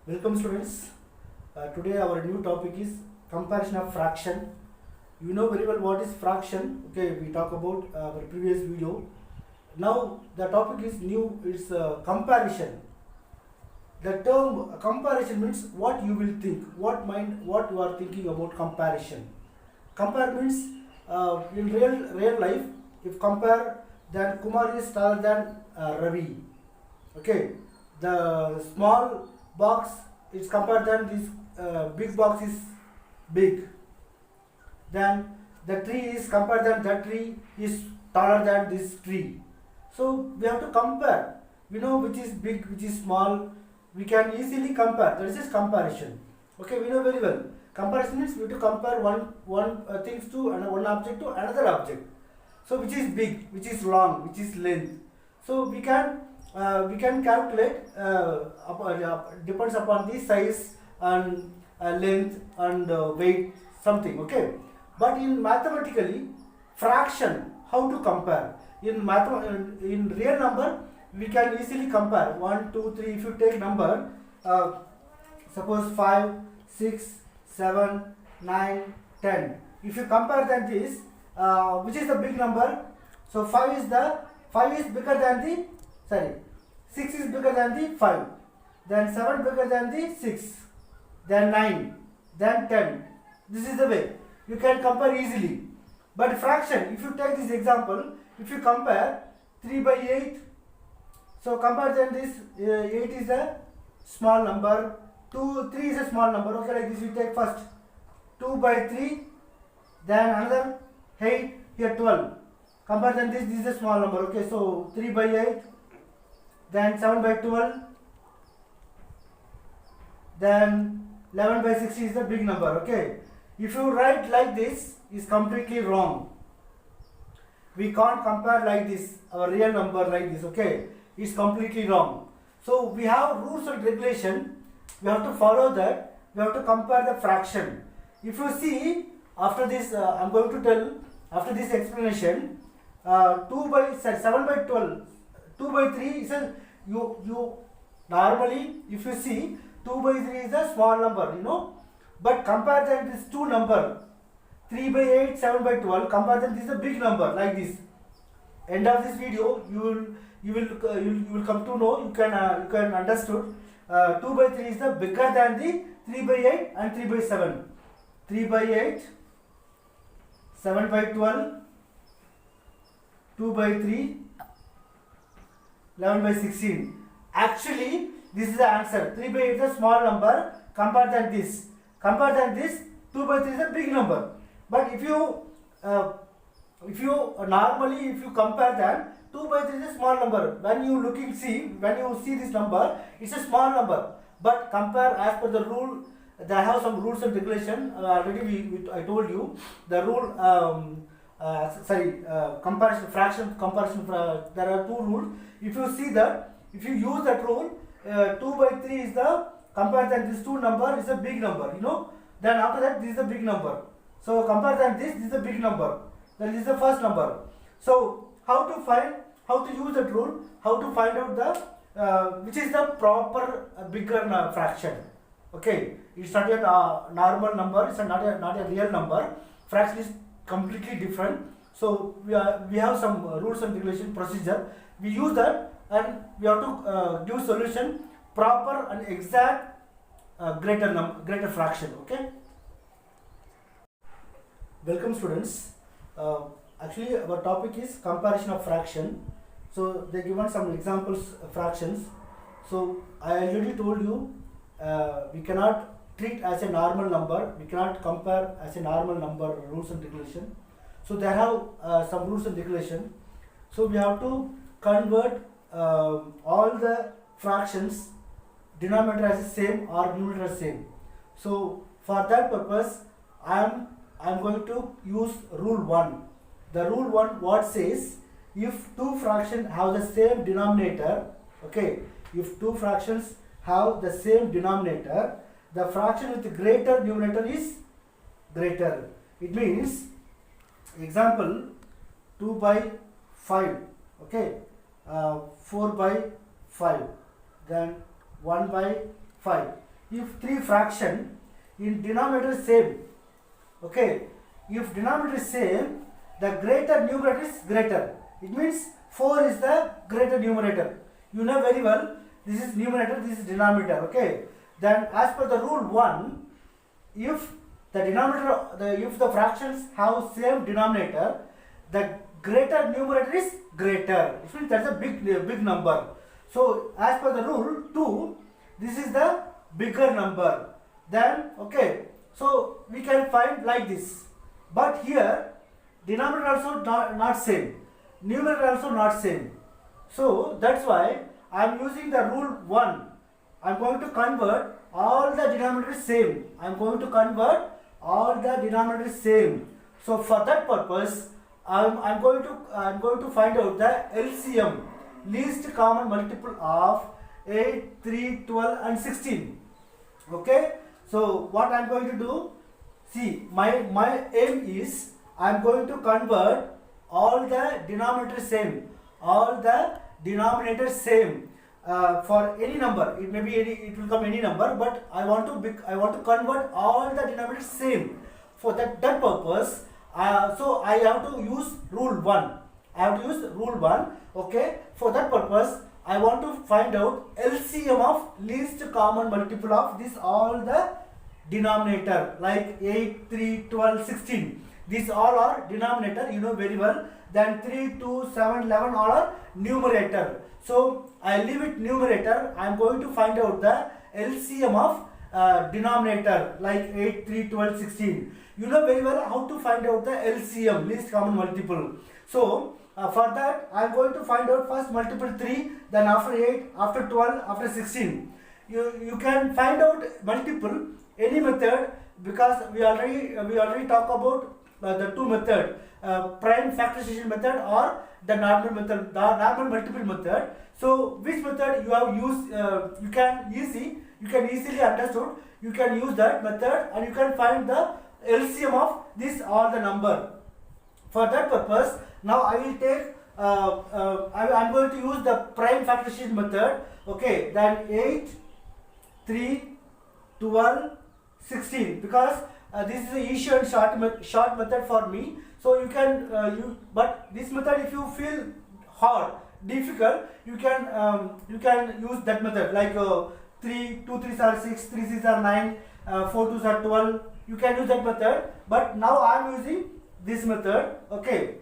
Welcome students. Today our new topic is comparison of fraction. You know very well what is fraction. Okay, we talk about our previous video. Now the topic is new. It's comparison. The term comparison means what you will think, what you are thinking about comparison. Compare means in real life. If compare, then Kumar is taller than Ravi. Okay, the small box is compared than this big box is big. Then the tree is compared than that tree is taller than this tree. So we have to compare. We know which is big, which is small. We can easily compare. That is comparison. Okay, we know very well. Comparison means we have to compare one things to one object to another object. So which is big, which is long, which is length. So we can calculate depends upon the size and length and weight something. Okay, but in mathematically fraction, how to compare in real number we can easily compare 1 2 3. If you take number suppose 5 6 7 9 10, if you compare than this, which is the big number? So 5 is bigger than the 6 is bigger than the 5, then 7 bigger than the 6, then 9, then 10. This is the way you can compare easily. But fraction, if you take this example, if you compare 3 by 8, so compare then this 8 is a small number, 3 is a small number. Okay, like this you take first 2 by 3, then another 8, here 12. Compare then this is a small number. Okay, so 3 by 8, then 7 by 12, then 11 by 60 is the big number. Okay, if you write like this, is completely wrong. We can't compare like this, our real number like this. Okay, it's completely wrong. So we have rules and regulation. We have to follow that. We have to compare the fraction. If you see after this, I'm going to tell after this explanation. 7 by 12, 2 by 3 is a you normally if you see 2 by 3 is a small number, but compare that this two number 3 by 8, 7 by 12, compare that this is a big number like this. End of this video you will come to know, you can understood 2 by 3 is the bigger than the 3 by 8 and 3 by 7. 3 by 8, 7 by 12, 2 by 3, 11 by 16. Actually, this is the answer. 3 by 8 is a small number. Compare than this. 2 by 3 is a big number. But if you normally if you compare that, 2 by 3 is a small number. When you see this number, it's a small number. But compare as per the rule. They have some rules and regulation. Already I told you the rule. Comparison fraction comparison. There are two rules. If you see that, if you use that rule, 2 by 3 is the compare than this two number is a big number. Then after that this is a big number. So compare than this is a big number. Then this is the first number. So how to use that rule? How to find out the which is the proper bigger fraction? Okay, it's not a normal number. It's not a real number. Fraction is completely different. So we have some rules and regulation procedure. We use that and we have to give solution proper and exact greater fraction. Okay. Welcome students. Actually our topic is comparison of fraction. So they given some examples fractions. So I already told you we cannot treat as a normal number. We cannot compare as a normal number rules and regulation. So they have some rules and regulation. So we have to convert all the fractions denominator as the same or numerator as same. So for that purpose I am going to use rule 1. The rule 1 what says, if two fractions have the same denominator, okay, if two fractions have the same denominator, the fraction with greater numerator is greater. It means example 2 by 5, okay, 4 by 5, then 1 by 5. if three fraction in denominator is same, okay, if denominator is same, the greater numerator is greater. It means 4 is the greater numerator. You know very well, this is numerator, this is denominator, okay. Then as per the rule 1, if the denominator, if the fractions have same denominator, the greater numerator is greater. It means that's a big number. So as per the rule 2, this is the bigger number. Then okay, so we can find like this. But here denominator also not same, numerator also not same. So that's why I am using the rule 1. I am going to convert all the denominators same. I am going to convert all the denominators same. So for that purpose, I'm going to find out the LCM, least common multiple of 8, 3, 12 and 16. Okay. So what I'm going to do, see, my aim is I'm going to convert all the denominators same, all the denominators same. For any number, it may be any, it will come any number, but I want to convert all the denominators same. For that purpose, so I have to use rule 1. I have to use rule 1. Okay. For that purpose, I want to find out LCM of least common multiple of this all the denominator, like 8, 3, 12, 16. These all are denominator, you know very well. Then 3, 2, 7, 11 all are numerator. So I leave it numerator. I am going to find out the LCM of denominator, like 8, 3, 12, 16. You know very well how to find out the LCM, least common multiple. So for that I am going to find out first multiple 3, then after 8, after 12, after 16. You can find out multiple any method, because we already talk about the two method, prime factorization method or the normal method, the normal multiple method. So which method you have used, you can easily understood. You can use that method and you can find the LCM of this all the number. For that purpose, now I will take I am going to use the prime factorization method. Okay, then 8, 3, 12, 16, because this is a easy and short method for me. So you can but this method, if you feel hard, difficult, you can use that method, like 3, 2 3s are 6, 3 6s are 9, 4 2s are 12. You can use that method, but now I am using this method. Okay,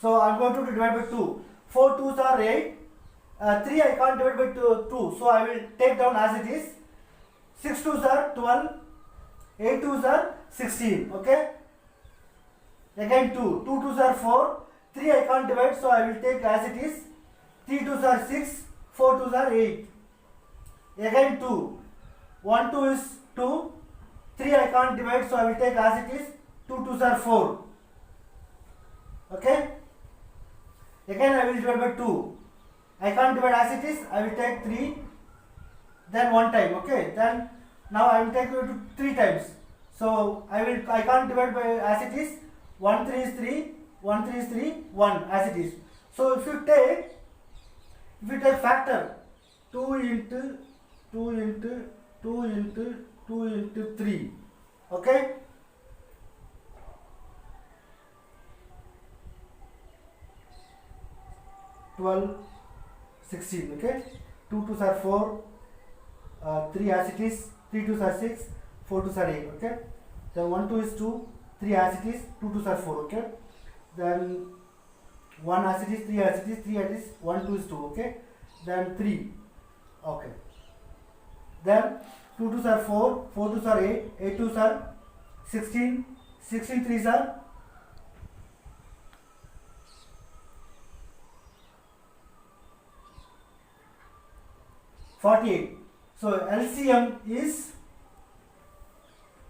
so I am going to divide by 2. 4 2s are 8, 3 I can't divide by 2, so I will take down as it is. 6 2s are 12, 8 2s are 16. Okay, again 2 2s are 4, 3 I can't divide, so I will take as it is. 3 2s are 6, 4 2s are 8. Again 2, 1 2 is 2, 3 I can't divide, so I will take as it is. 2 2s are 4. Okay, again I will divide by 2. I can't divide as it is, I will take 3, then 1 time. Okay, then now I will take it to 3 times. So I can't divide by as it is. 1 3 is 3, 1 3 is 3, 1 as it is. So if you take factor 2 into 2 into 2 into 2 into 3, okay, (12, 16). Okay, 2 2s are 4, 3 as it is, 3 2s are 6, 4 2s are 8. Okay, then 1 2 is 2, 3 as it is, 2 2s are 4. Okay, then 1 as it is, 3 as it is, 3 as it is, 1 2 is 2. Okay, then 3. Okay, then 2 2s are 4, 4 2s are 8, 8 2s are 16, 16 3s are 48. So LCM is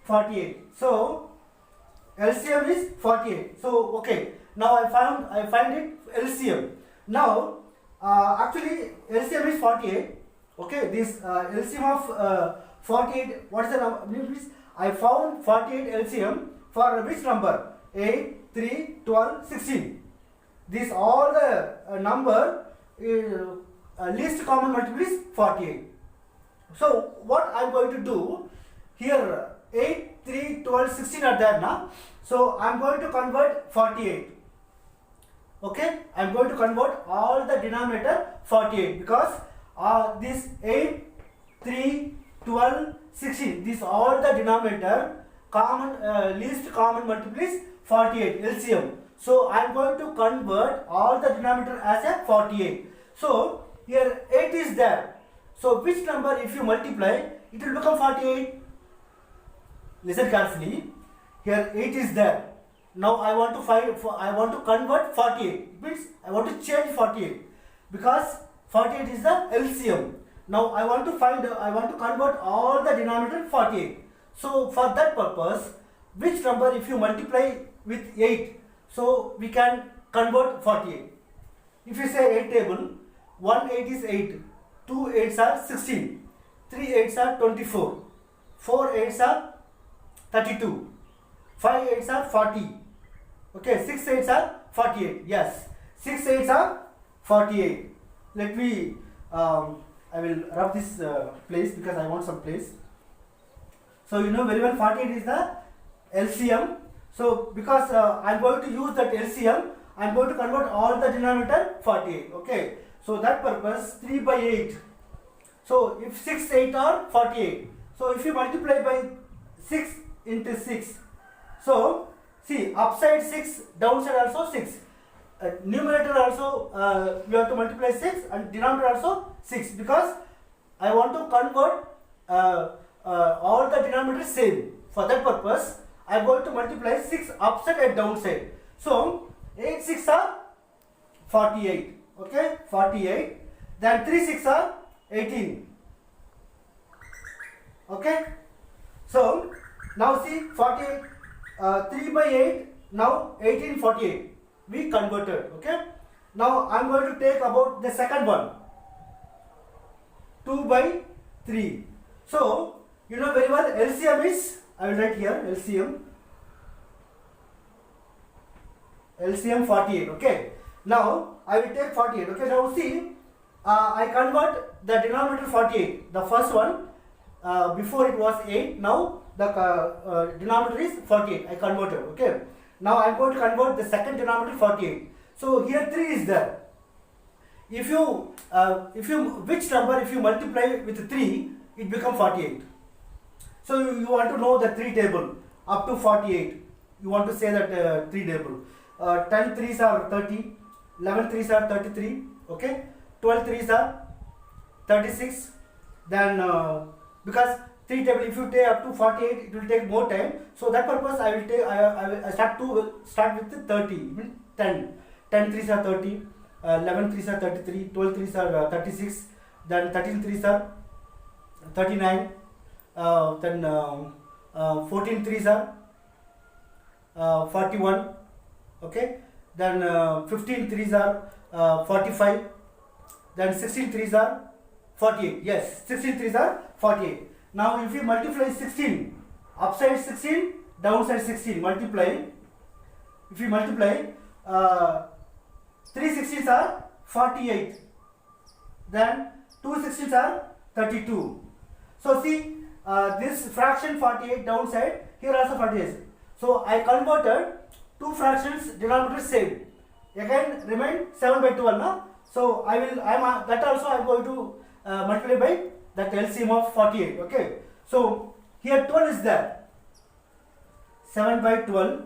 48. So LCM is 48. So okay, now I find it LCM. Now actually LCM is 48. Okay, this LCM of 48, what is the number? I found 48 LCM for which number? 8, 3, 12, 16. This all the number least common multiple is 48. So what I am going to do here, 8, 3, 12, 16 are there now. So I am going to convert 48. Okay, I am going to convert all the denominator 48 because this 8, 3, 12, 16, these all the denominator common least common multiple is 48 LCM. So I am going to convert all the denominator as a 48. So here 8 is there. So which number if you multiply it will become 48? Listen carefully. Here 8 is there. Now I want to convert 48. It means I want to change 48 because 48 is the LCM. Now I want to convert all the denominator 48. So for that purpose, which number if you multiply with 8, so we can convert 48. If you say 8 table, 1 8 is 8, 2 8s are 16, 3 8s are 24, 4 8s are 32, 5 8s are 40. Okay, 6 8s are 48. Yes, 6 8s are 48. Let me I will rub this place because I want some place. So you know very well 48 is the LCM. So because I am going to use that LCM, I am going to convert all the denominator 48. Okay. So that purpose 3 by 8. So if 6 8 are 48. So if you multiply by 6 into 6. So see upside 6, downside also 6. Numerator also you have to multiply 6 and denominator also 6 because I want to convert all the denominators same. For that purpose I am going to multiply 6 upside and downside. So 8 6 are 48. Okay, 48. Then 3 6 are 18. Okay. So now see 48 3 by 8 now 18 48. We converted. Okay. Now I am going to take about the second one, 2 by 3. So you know very well LCM is, I will write here LCM 48. Okay. Now I will take 48. Okay. Now see I convert the denominator 48. The first one before it was 8. Now the denominator is 48. I converted. Okay. Now I am going to convert the second denominator 48. So here 3 is there. If you which number if you multiply with 3, it becomes 48. So you want to know the 3 table up to 48. You want to say that 3 table. 10 3s are 30, 11 3s are 33. Okay, 12 3s are 36. Then because 3 table if you take up to 48 it will take more time. So that purpose I will take I start with 30. 10 3s are 30, 11 3s are 33, 12 3s are 36, then 13 3s are 39, then 14 3s are 41. Okay, then 15 3s are 45, then 16 3s are 48. Yes, 16 3s are 48. Now if you multiply 16, upside 16, downside 16, multiply. If you multiply 3 16s are 48, then 2 16s are 32. So see this fraction 48 downside, here also 48. So I converted 2 fractions denominator same. Again remain 7 by 12 now. So that also I am going to multiply by that LCM of 48. Okay. So here 12 is there. 7 by 12.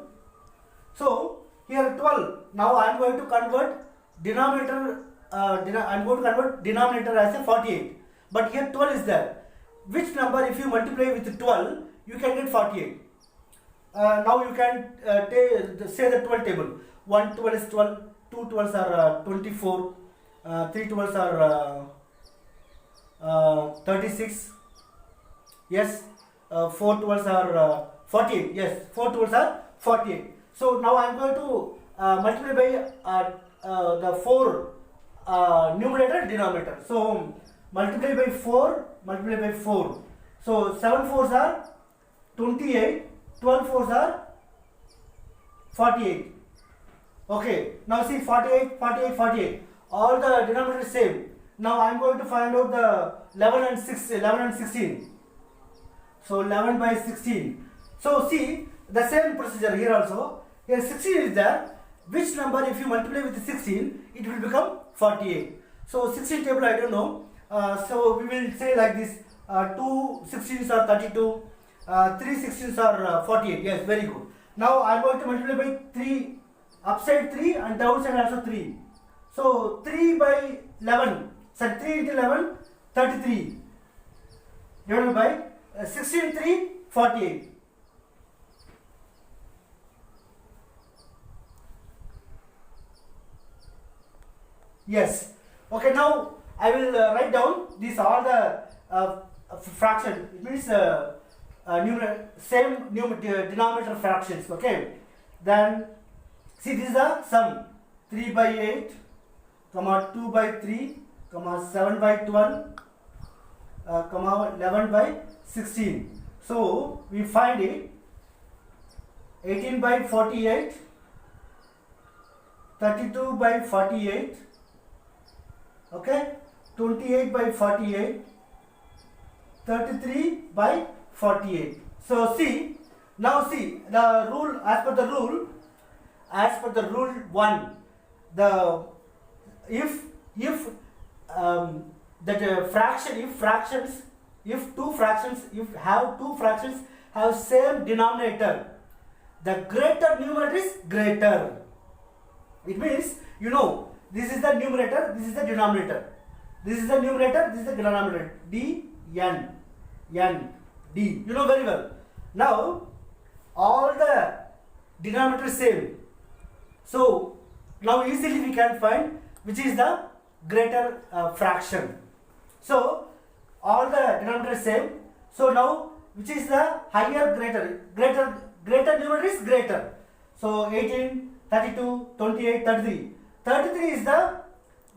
So here 12. Now I am going to convert denominator. I am going to convert denominator as a 48. But here 12 is there. Which number if you multiply with 12, you can get 48. Now you can say the 12 table. 1 12 is 12, 2 12s are 24, 3 12s are 36. Yes, 4 12s are 48. Yes, 4 12s are 48. So now I am going to multiply by the 4 numerator denominator. So multiply by 4, multiply by 4. So 7 4s are 28, 12 4s are 48. Okay, now see 48, 48, 48. All the denominator is same. Now I am going to find out the 11 and 16. So 11 by 16. So see the same procedure here also. Here 16 is there. Which number, if you multiply with 16, it will become 48. So 16 table I don't know. So we will say like this: 2 16s are 32, 3 16s are 48. Yes, very good. Now I am going to multiply by 3, upside 3 and downside also 3. So 3 by 11, sorry, 3 into 11, 33, divided by 16 3, 48. Yes. Okay, now I will write down these all the fraction. It means denominator fractions. Okay. Then see, this is the sum: 3 by 8, comma 2 by 3, comma 7 by 12, comma 11 by 16. So we find it: 18 by 48, 32 by 48. Okay, 28 by 48, 33 by 48. So see, now see the rule, as per the rule 1, the if two fractions have same denominator, the greater numerator is greater. It means, this is the numerator, this is the denominator. This is the numerator, this is the denominator. D, N, D. You know very well. Now, all the denominator same. So, now easily we can find which is the greater fraction. So, all the denominator same. So, now, which is the higher greater numerator is greater. So, 18, 32, 28, 33. 33 is the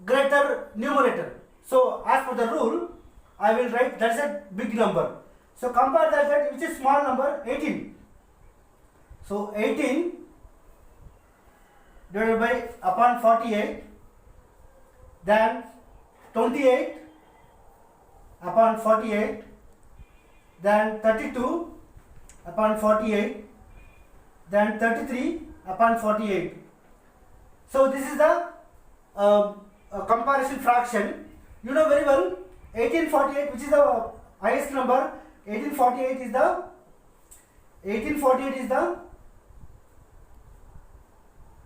greater numerator. So as per the rule, I will write that's a big number. So compare that which is small number, 18. So 18 divided by upon 48, then 28 upon 48, then 32 upon 48, then 33 upon 48. So this is the comparison fraction. You know very well, 1848, which is the highest number. 1848 is the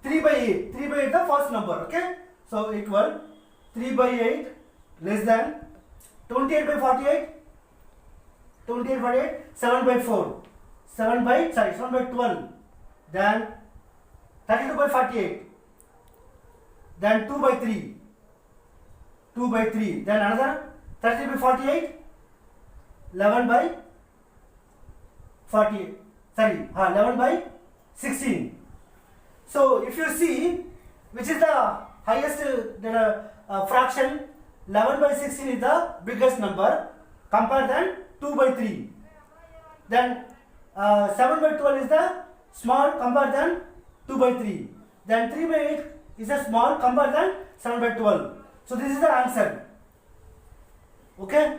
3 by 8. 3 by 8 the first number. Okay. So equal 3 by 8 less than 28 by 48. 7 by 4. 7 by 12. Then 32 by 48. Then 2 by 3. Then another 30 by 48. 11 by 48. 11 by 16. So if you see which is the highest fraction, 11 by 16 is the biggest number. Compare than 2 by 3. Then 7 by 12 is the small, compare than 2 by 3. Then 3 by 8 is a small, compare than 7 by 12. So this is the answer. Okay.